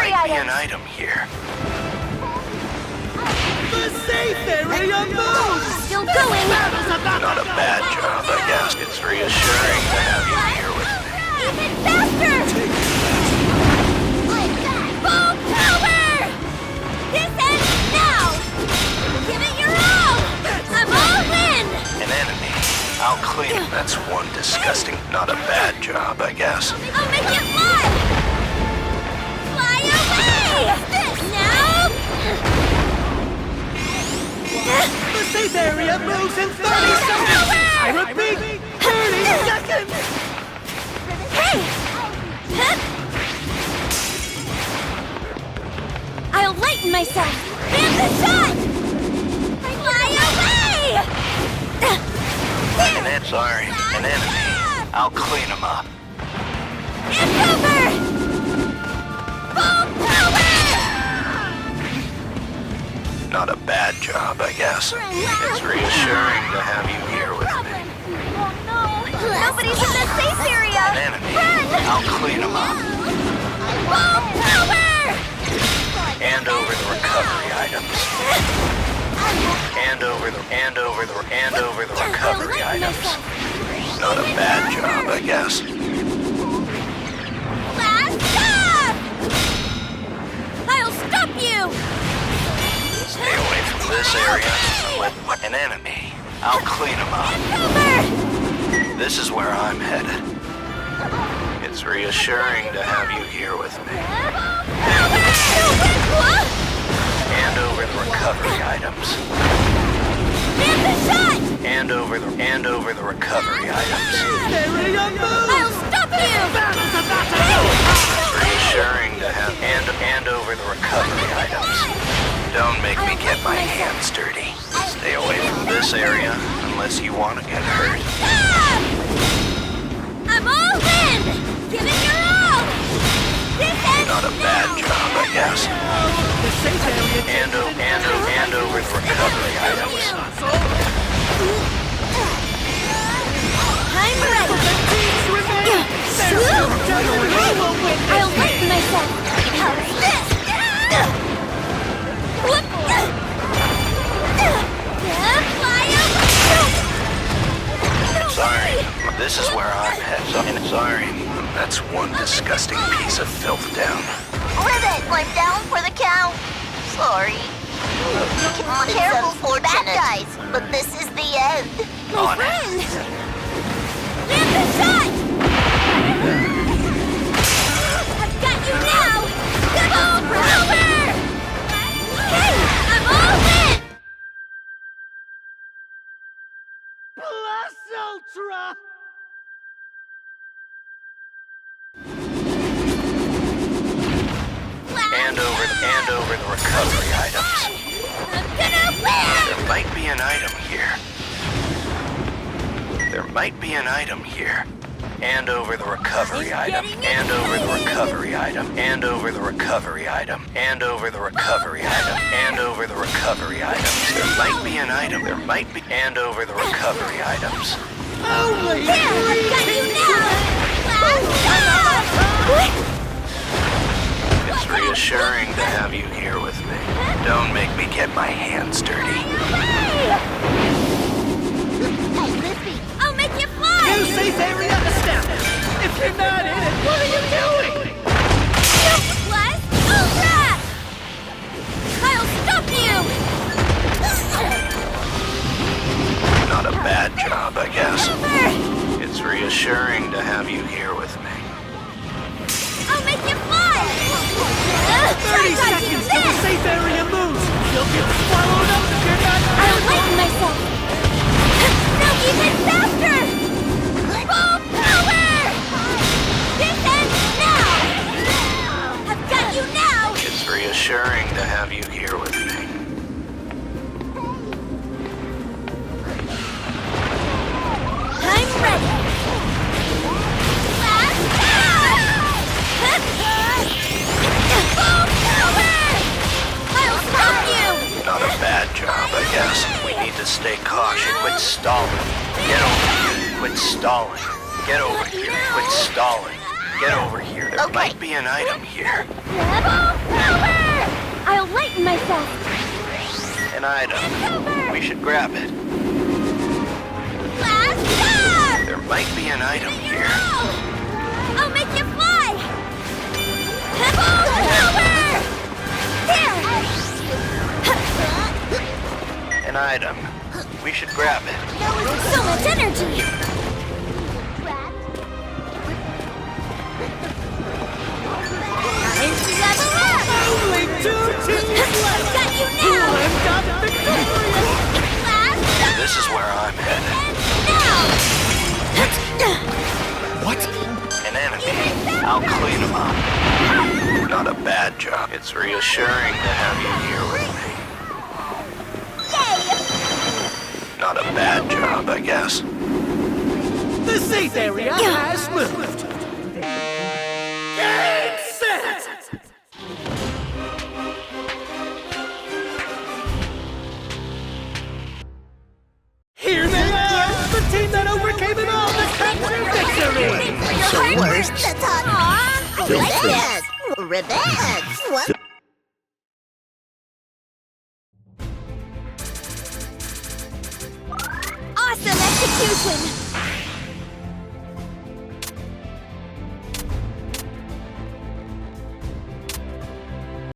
might be an item here. The safe area moves! Still going! Not a bad job, I guess. It's reassuring to have you here with me. Even faster! Full power! This ends now! Give it your all! I'm all in! An enemy. I'll clean it. That's one disgusting. Not a bad job, I guess. I'll make it fly! Fly away! Now! The safe area moves in 30 seconds! I repeat, 30 seconds! Hey! I'll lighten myself! And the shot! Fly away! Sorry, an enemy. I'll clean him up. It's over! Full power! Not a bad job, I guess. It's reassuring to have you here with me. Oh no! Nobody's in the safe area! An enemy. Run! I'll clean him up. Full power! Hand over the recovery items. Hand over the recovery items. Not a bad job, I guess. Last stop! I'll stop you! Stay away from this area. An enemy. I'll clean him up. Over! This is where I'm headed. It's reassuring to have you here with me. Hand over the recovery items. And the shot! Hand over the recovery items. I'll stop you! Reassuring to have hand over the recovery items. Don't make me get my hands dirty. Stay away from this area unless you want to get hurt. Stop! I'm all in! Give it your all! This ends Not a bad job, I guess. Hand over the recovery items. I'm ready! I'll lighten myself! How's this? Fly away! Sorry, this is where I'm headed. Sorry, that's one disgusting piece of filth down. Ribbit, I'm down for the count. Sorry. Careful for bad guys, but this is the end. My friend! Land the shot! I've got you now! Full power! Hey, I'm all in! Plus Ultra! Hand over the recovery items. I'm gonna win! There might be an item here. There might be an item here. Hand over the recovery item. Hand over the recovery item. Hand over the recovery item. Hand over the recovery item. Hand over the recovery items. There might be an item. There might be. Hand over the recovery items. Only There, I've got you now! Last stop! It's reassuring to have you here with me. Don't make me get my hands dirty. I'll make you fly! New safe area established! If you're not in it, what are you doing? Plus Ultra! I'll stop you! Not a bad job, I guess. Over! It's reassuring to have you here with me. I'll make you fly! 30 seconds till the safe area moves! You'll get swallowed up if you're not I'll careful! lighten myself! Now even faster! Full power! This ends now! I've got you now! It's reassuring to have you here with me. I'm ready! Last stop! Full power! I'll stop you! Not a bad job, I guess. We need to stay cautious. Quit stalling. Get over here. Quit stalling. Get over here. Quit stalling. Get over here. There Okay. might be an item here. Rebel power! I'll lighten myself. An item. We should grab it. Blast! There might be an item here. I'll make you fly! Rebel power! There! An item. We should grab it. So much energy! Level up! Only 2 teams left! Got you now! I'm got victorious! Blast! This is where I'm headed. Now! What? An enemy. I'll clean them up. Not a bad job. It's reassuring to have you here with me. Yay! Not a bad job, I guess. The safe area has moved! Game set! Here they are! The team that overcame it all to capture victory! Your worst attack. Revenge! Revenge! One